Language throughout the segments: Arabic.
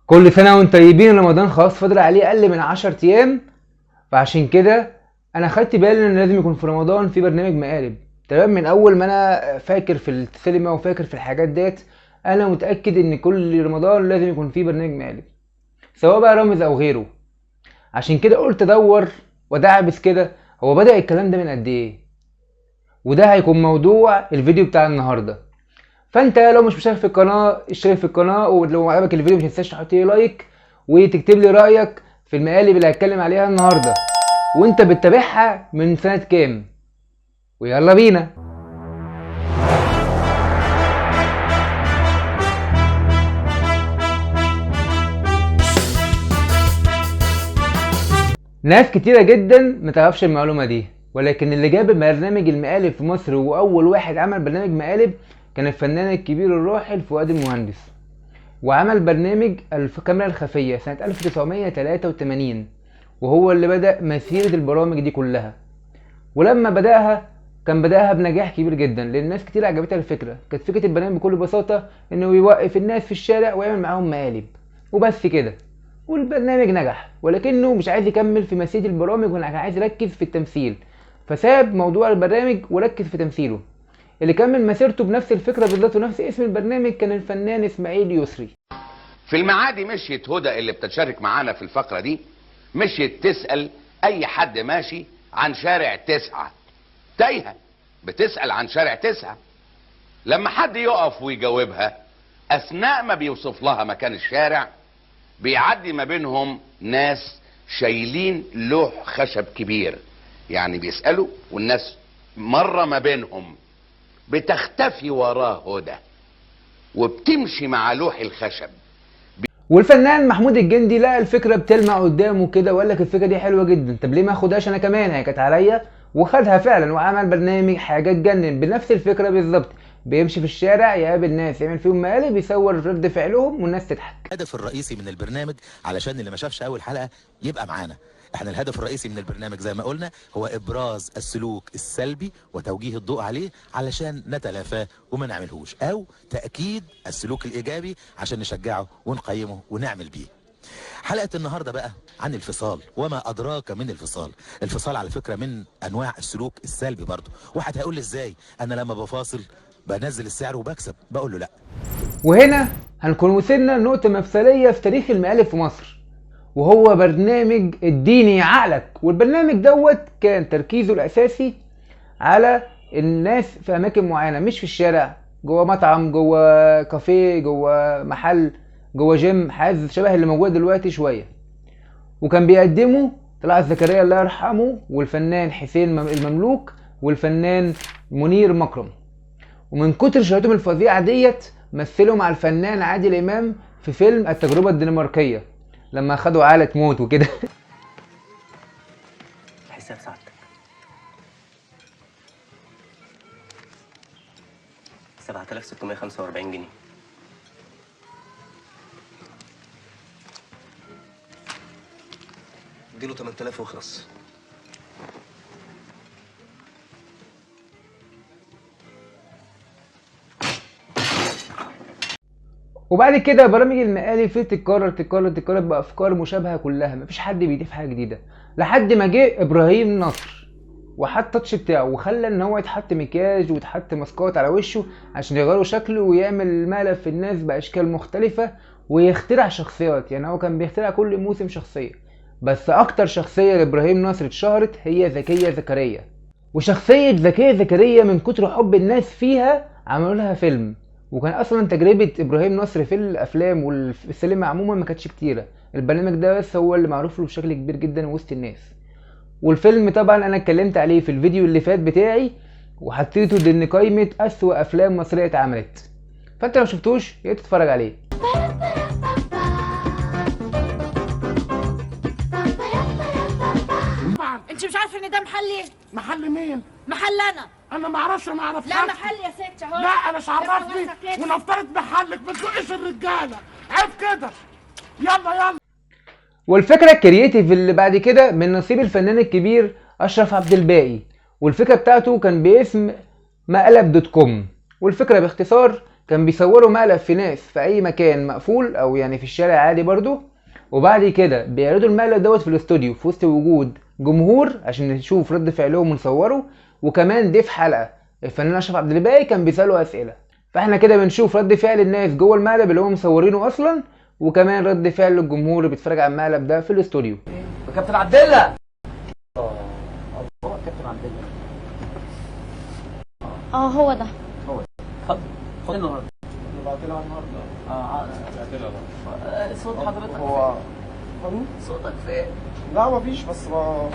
كل سنة وانتم طيبين. رمضان خلاص فاضل عليه أقل من 10 أيام، فعشان كده أنا خدت بالي إن لازم يكون في رمضان في برنامج مقالب. تمام، من أول ما أنا فاكر في السينما وفاكر في الحاجات ديت، أنا متأكد إن كل رمضان لازم يكون في برنامج مقالب، سواء بقى رامز أو غيره. عشان كده قلت أدور وأدعبس كده، هو بدأ الكلام ده من قد إيه؟ وده هيكون موضوع الفيديو بتاع النهارده. فانت لو مش مشترك في القناه اشترك في القناه، ولو عجبك الفيديو متنساش تحط لي لايك وتكتب لي رايك في المقالب اللي هتكلم عليها النهارده، وانت بتتابعها من سنه كام. ويلا بينا. ناس كتيره جدا متعرفش المعلومه دي، ولكن اللي جاب برنامج المقالب في مصر واول واحد عمل برنامج مقالب كان الفنان الكبير الراحل فؤاد المهندس، وعمل برنامج الكاميرا الخفية سنة 1983، وهو اللي بدأ مسيرة البرامج دي كلها. ولما كان بدأها بنجاح كبير جدا، لأن ناس كتير عجبتها الفكرة. كانت فكرة البرنامج بكل بساطة إنه يوقف الناس في الشارع ويعمل معاهم مقالب وبس كده، والبرنامج نجح. ولكنه مش عايز يكمل في مسيرة البرامج، ولا عايز يركز في التمثيل، فساب موضوع البرنامج وركز في تمثيله. اللي كمل مسيرته بنفس الفكرة بالظبط ونفس اسم البرنامج كان الفنان اسماعيل يسري. في المعادي مشيت هدى اللي بتشارك معانا في الفقرة دي، مشيت تسأل اي حد ماشي عن شارع 9. تايهة بتسأل عن شارع 9. لما حد يقف ويجاوبها اثناء ما بيوصف لها مكان الشارع، بيعدي ما بينهم ناس شايلين لوح خشب كبير، يعني بيسألوا والناس مرة ما بينهم بتختفي وراه هدى وبتمشي مع لوح الخشب. والفنان محمود الجندي لقى الفكره بتلمع قدامه كده وقال لك الفكره دي حلوه جدا، طب ليه ما اخدهاش انا كمان، هي كانت عليا. وخدها فعلا وعمل برنامج حاجه تجنن بنفس الفكره بالظبط، بيمشي في الشارع يقابل ناس يعمل فيهم مقالب يصور رد فعلهم والناس تضحك. الهدف الرئيسي من البرنامج، علشان اللي ما شافش اول حلقه يبقى معانا، احنا الهدف الرئيسي من البرنامج زي ما قلنا هو ابراز السلوك السلبي وتوجيه الضوء عليه علشان نتلافاه وما نعملهوش، او تاكيد السلوك الايجابي عشان نشجعه ونقيمه ونعمل بيه. حلقه النهارده بقى عن الفصال، وما ادراك من الفصال. الفصال على فكره من انواع السلوك السلبي برضه. واحد هيقول لي ازاي انا لما بفاصل بنزل السعر وبكسب؟ بقول له لا. وهنا هنكون وصلنا لنقطه مفصليه في تاريخ المقالب في مصر، وهو برنامج اديني عقلك. والبرنامج دوت كان تركيزه الاساسي على الناس في اماكن معينه، مش في الشارع، جوه مطعم، جوه كافيه، جوه محل، جوه جيم، حاجه شبه اللي موجود دلوقتي شويه. وكان بيقدمه طلعت زكريا الله يرحمه، والفنان حسين المملوك، والفنان منير مكرم. ومن كتر شهرتهم الفظيعه ديت مثلوا مع الفنان عادل امام في فيلم التجربه الدنماركيه لما خدوا عالة موت وكده. حساب سعادتك 7645 جنيه. اديله 8000 واخلص. وبعد كده برامج المقالب فيه تتكرر بافكار مشابهه كلها، مفيش حد بيضيف حاجه جديده، لحد ما جه ابراهيم نصر وحط التاتش بتاعه وخلى ان هو يتحط مكياج ويتحط ماسكات على وشه عشان يغيروا شكله ويعمل مقلب في الناس باشكال مختلفه ويخترع شخصيات. يعني هو كان بيخترع كل موسم شخصيه، بس اكتر شخصيه لابراهيم نصر اتشهرت هي زكيه زكريا. وشخصيه زكيه زكريا من كتر حب الناس فيها عملوا لها فيلم. وكان اصلا تجربه ابراهيم نصر في الافلام والسينما عموما ما كانتش كتيره، البرنامج ده بس هو اللي معروف له بشكل كبير جدا وسط الناس. والفيلم طبعا انا اتكلمت عليه في الفيديو اللي فات بتاعي وحطيته ضمن قائمه اسوأ افلام مصريه اتعملت، فانت لو شفتوش يا ريت تتفرج عليه. انت مش عارفه ان ده محل ايه؟ محل مين؟ محل انا ما اعرفش، ما اعرفش. لا محل يا ست اهو. لا انا مش عرفني، ونفترض محلك ما تزقش الرجاله، عيب كده. يلا. والفكره الكرييتيف اللي بعد كده من نصيب الفنان الكبير اشرف عبد الباقي، والفكره بتاعته كان باسم مقلب دوت كوم. والفكره باختصار كان بيصوروا مقلب في ناس في اي مكان مقفول او يعني في الشارع عادي برضو، وبعد كده بيعرضوا المقلب دوت في الاستوديو في وسط وجود جمهور عشان نشوف رد فعلهم ونصوره، وكمان ضيف حلقه الفنان اشرف عبد الباقي كان بيساله اسئله. فاحنا كده بنشوف رد فعل الناس جوه المقلب اللي هم مصورينه اصلا، وكمان رد فعل الجمهور اللي بيتفرج على المقلب ده في الاستوديو. كابتن عبد الله. هو كابتن عبد الله. هو ده. اتفضل. خد النهارده. بعتلها النهارده. صوت حضرتك هو صوتك فين؟ لا مفيش، بس ما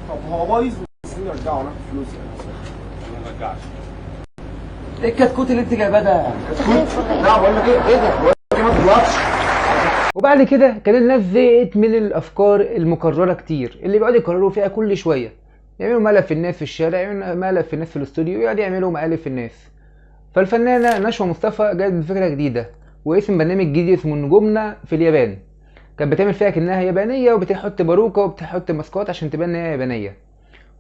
طب هو بايظ وعايزين يرجعوا ناخد فلوس يعني. ما نرجعش. ايه الكتكوت اللي انت جايباه ده؟ لا بقول لك ايه ده؟ بقول لك ما تغلطش. وبعد كده كان الناس زهقت من الافكار المكرره كتير اللي بيقعدوا يكرروا فيها كل شويه، يعملوا مقلب في الناس في الشارع، يعملوا مقلب في الناس في الاستوديو، يقعدوا يعملوا مقالب في الناس. فالفنانه نشوى مصطفى جت بفكره جديده واسم برنامج جديد اسمه نجومنا في اليابان. كانت بتعمل فيها كأنها يابانيه وبتحط باروكه وبتحط ماسكات عشان تبان ان هي يابانيه،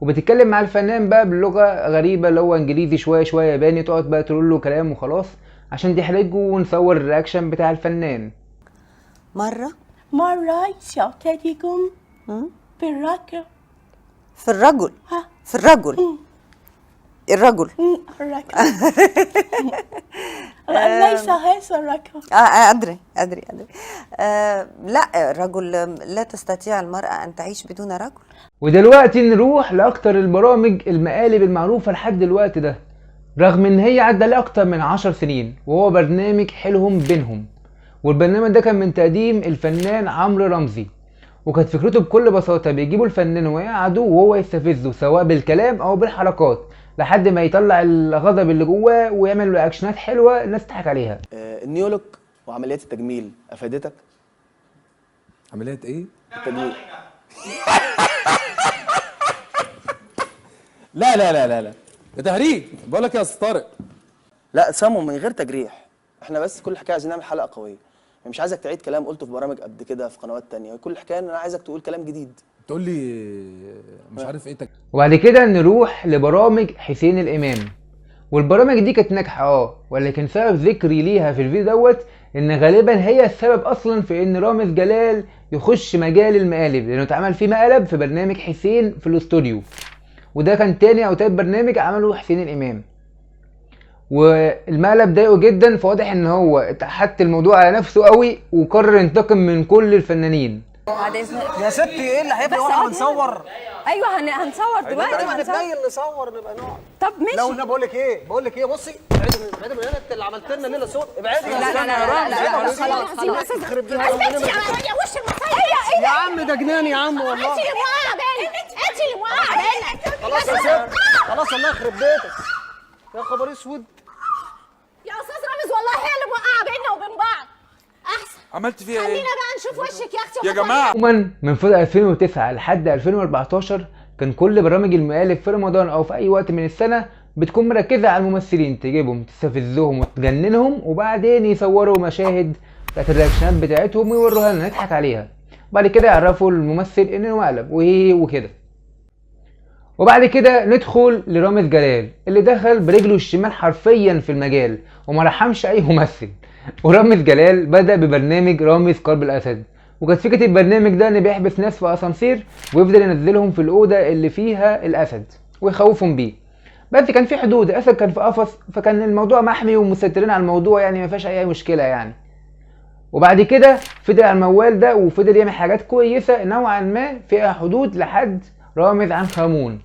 وبتتكلم مع الفنان بقى بلغه غريبه اللي هو انجليزي شويه شويه ياباني، تقعد بقى تقول له كلام وخلاص عشان تحرجه ونصور الرياكشن بتاع الفنان. مرة شاطركم في الركب. في الرجل. ها. في الرجل. الرجل. الركب. ليس هذا الركب. أدري. لا، الرجل لا تستطيع المرأة أن تعيش بدون رجل. ودلوقتي نروح لأكتر البرامج المقالب المعروفة لحد الوقت ده، رغم ان هي عدى لها أكتر من 10 سنين، وهو برنامج حيلهم بينهم. والبرنامج ده كان من تقديم الفنان عمرو رمزي، وكانت فكرته بكل بساطة بيجيبوا الفنان ويقعدوا وهو يستفزه سواء بالكلام او بالحركات لحد ما يطلع الغضب اللي جواه ويعمل رياكشنات حلوة الناس تضحك عليها. النيولوك وعمليات التجميل افادتك؟ عمليات ايه؟ التجميل. لا لا لا لا لا، ده تهريج. بقول لك يا استاذ طارق، لا سامو من غير تجريح، احنا بس كل حكايه عايزين نعمل حلقه قويه، يعني مش عايزك تعيد كلام قلته في برامج قبل كده في قنوات تانية، كل حكايه انا عايزك تقول كلام جديد. تقول لي مش عارف ايه وبعد كده نروح لبرامج حسين الامام، والبرامج دي كانت ناجحه ولكن سبب ذكري ليها في الفيديو دوت ان غالبا هي السبب اصلا في ان رامز جلال يخش مجال المقالب، لانه اتعمل فيه مقلب في برنامج حسين في الاستوديو، وده كان تاني او تالت برنامج عمله حسين الامام، والمقلب ضايقه جدا، فواضح ان هو اتحط الموضوع على نفسه قوي وقرر ينتقم من كل الفنانين. يا ستي ايه اللي هيفرق واحنا بنصور؟ ايوه هنصور دلوقتي. هنتنيل نصور نبقى نقعد. طب ماشي. لو انا بقول لك ايه بصي، ابعدي من هنا، انت اللي عملت لنا الليله سود. ابعدي. لا خلاص يخرب بيتك. يا وش المصيبه. يا عم ده جنان يا عم والله. انت اللي موقعه بينك. انت اللي موقعه بينك. خلاص يا ست، خلاص الله يخرب بيتك. يا خبر اسود يا استاذ رامز، والله هي اللي موقعه بيننا وبين بعض. احسن عملت فيها ايه؟ خلينا بقى نشوف وشك يا اختي يا جماعه. عموما من فوق 2009 لحد 2014 كان كل برامج المقالب في رمضان او في اي وقت من السنه بتكون مركزه على الممثلين، تجيبهم تستفزهم وتجننهم وبعدين يصوروا مشاهد بتاعت الرياكشنات بتاعتهم ويوروها لنا نضحك عليها، وبعد كده يعرفوا الممثل انه مقلب وكده. وبعد كده ندخل لرامز جلال اللي دخل برجله الشمال حرفيا في المجال وما رحمش اي ممثل. ورامز جلال بدأ ببرنامج رامز قلب الاسد، وكانت فكرة البرنامج ده ان بيحبس ناس في اسانسير ويفضل ينزلهم في الاوضة اللي فيها الاسد ويخوفهم بيه، بس كان في حدود، الاسد كان في قفص فكان الموضوع محمي ومسيطرين على الموضوع، يعني ما فيهاش اي مشكلة يعني. وبعد كده فضل على الموال ده وفضل يعمل حاجات كويسة نوعا ما فيها حدود لحد رامز عنخامون.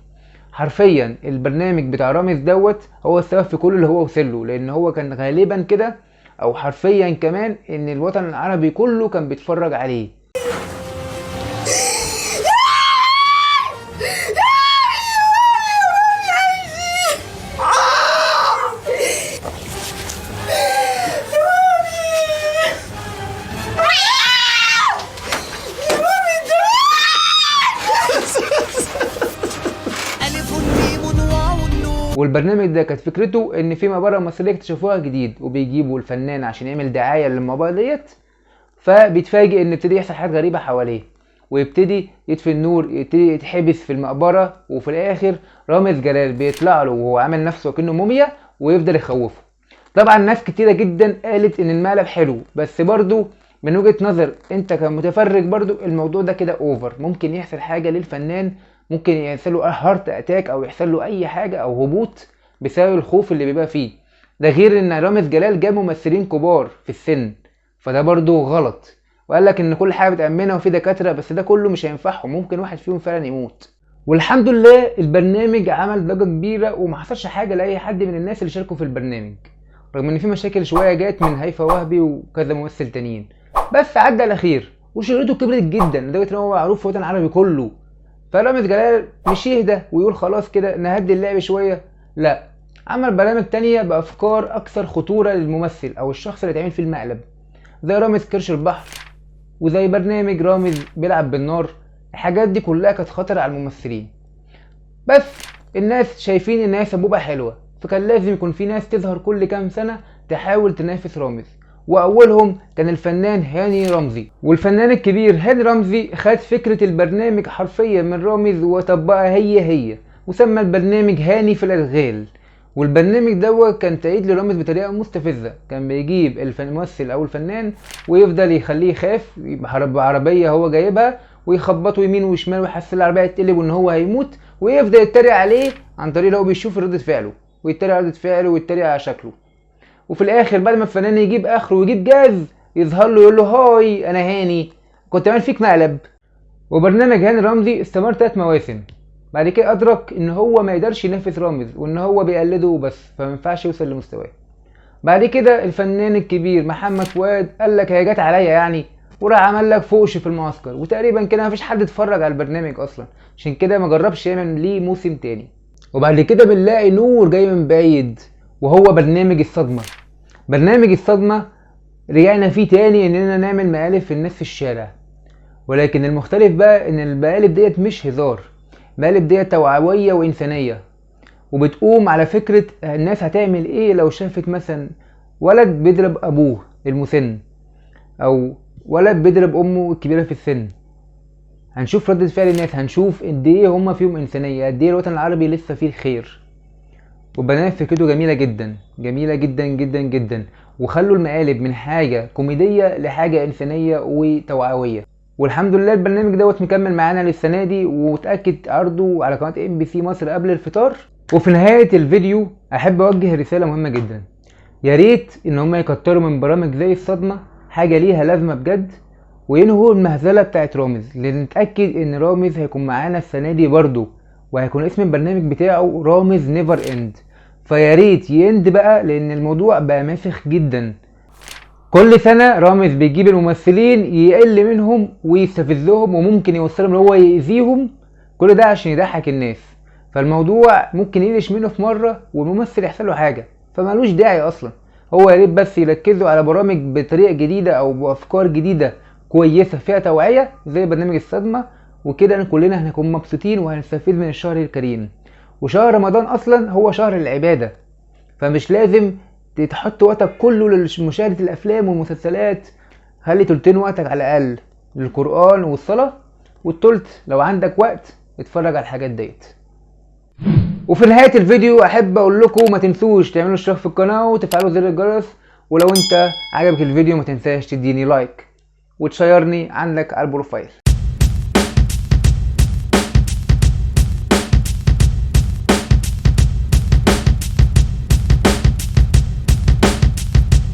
حرفيا البرنامج بتاع رامز دوت هو السبب في كل اللي هو وصله، لان هو كان غالبا كده او حرفيا كمان ان الوطن العربي كله كان بيتفرج عليه. والبرنامج ده كانت فكرته ان في مقبره مصريه اكتشفوها جديد وبيجيبوا الفنان عشان يعمل دعايه للمقبره ديت، فبيتفاجئ ان ابتدي يحصل حاجات غريبه حواليه ويبتدي يطفي النور، يبتدي يتحبس في المقبره، وفي الاخر رامز جلال بيطلع له وهو عامل نفسه كأنه موميا ويفضل يخوفه. طبعا ناس كتيرة جدا قالت ان المقلب حلو، بس برضو من وجهة نظر انت كمتفرج برضو الموضوع ده كده اوفر. ممكن يحصل حاجة للفنان، ممكن يحصل له هارت اتاك او يحصل له اي حاجة او هبوط بسبب الخوف اللي بيبقى فيه. ده غير ان رامز جلال جاب ممثلين كبار في السن، فده برضو غلط. وقال لك ان كل حاجة بتأمنها وفي دكاترة، بس ده كله مش هينفعهم، ممكن واحد فيهم فعلا يموت. والحمد لله البرنامج عمل ضجة كبيرة وما حصلش حاجة لأي حد من الناس اللي شاركوا في البرنامج، رغم ان في مشاكل شوية جات من هيفاء وهبي وكذا ممثل تانيين، بس عدى على خير وشهرته كبرت جدا لدرجة ان هو معروف في الوطن العربي كله. فرامز جلال مش يهدى ويقول خلاص كده نهدي اللعب شوية، لا، عمل برامج تانية بأفكار أكثر خطورة للممثل أو الشخص اللي اتعمل فيه المقلب، زي رامز كرش البحر وزي برنامج رامز بيلعب بالنار. الحاجات دي كلها كانت خطر على الممثلين، بس الناس شايفين ان هي سبوبة حلوة، فكان لازم يكون في ناس تظهر كل كام سنة تحاول تنافس رامز، واولهم كان الفنان هاني رمزي. والفنان الكبير هاني رمزي خد فكرة البرنامج حرفيا من رامز وطبقها هي وسمى البرنامج هاني في الأدغال. والبرنامج دوت كان تأييد لرامز بطريقة مستفزة، كان بيجيب الممثل او الفنان ويفضل يخليه يخاف بعربية هو جايبها ويخبطه يمين وشمال ويحس العربية تقلب وان هو هيموت، ويفضل يتريق عليه عن طريق لو بيشوف ردة فعله ويتريق على ردة فعله ويتريق على شكله. وفي الاخر بعد ما الفنان يجيب اخره ويجيب جاز يظهر له يقول له هاي انا هاني كنت عامل فيك مقلب. وبرنامج هاني رمزي استمر 3 مواسم، بعد كده ادرك ان هو ما يقدرش ينافس رامز وان هو بيقلده وبس، فما ينفعش يوصل لمستواه. بعد كده الفنان الكبير محمد فؤاد قال لك هي جت عليا يعني، وراح عمل لك فوقش في المعسكر، وتقريبا كده مفيش حد اتفرج على البرنامج اصلا، عشان كده ما جربش يعمل ليه موسم تاني. وبعد كده بنلاقي نور جاي من بعيد وهو برنامج الصدمة. برنامج الصدمة رجعنا فيه تاني اننا نعمل مقالب في الناس في الشارع، ولكن المختلف بقى ان المقالب ديت مش هزار، المقالب ديت توعوية وانسانية، وبتقوم على فكرة الناس هتعمل ايه لو شافت مثلا ولد بيضرب ابوه المسن او ولد بيضرب امه الكبيرة في السن. هنشوف ردة فعل الناس، هنشوف قد ايه هما فيهم انسانية، قد ايه الوطن العربي لسه فيه الخير. وبرنامج فكرته جميلة جدا جميلة جدا جدا جدا، وخلوا المقالب من حاجة كوميدية لحاجة انسانية وتوعوية. والحمد لله البرنامج دوت مكمل معانا للسنة دي، ومتأكد عرضه على قناة MBC مصر قبل الفطار. وفي نهاية الفيديو احب اوجه رسالة مهمة جدا، يا ريت ان هما يكتروا من برامج زي الصدمة، حاجة ليها لازمة بجد، وينهوا المهزلة بتاعت رامز، لان نتأكد ان رامز هيكون معانا السنة دي برضو، وهيكون اسم البرنامج بتاعه رامز نيفر اند. فيا ريت يند بقى، لان الموضوع بقى ماسخ جدا. كل سنة رامز بيجيب الممثلين يقل منهم ويستفزهم وممكن يوصلهم ان هو يأذيهم، كل ده عشان يضحك الناس، فالموضوع ممكن يقلش منه في مرة والممثل يحصل له حاجة، فمالوش داعي اصلا. هو يا ريت بس يركزوا على برامج بطريقة جديدة او بافكار جديدة كويسة فيها توعية زي برنامج الصدمة، وكده كلنا هنكون مبسوطين وهنستفيد من الشهر الكريم. وشهر رمضان اصلا هو شهر العبادة، فمش لازم تحط وقتك كله لمشاهدة الافلام والمسلسلات، خلي تلتين وقتك على الاقل للقرآن والصلاة، والتلت لو عندك وقت اتفرج على الحاجات ديت. وفي نهاية الفيديو احب اقول لكم ما تنسوش تعملوا اشتراك في القناة وتفعلوا زر الجرس، ولو انت عجبك الفيديو ما تنساش تديني لايك وتشيرني عندك على البروفايل.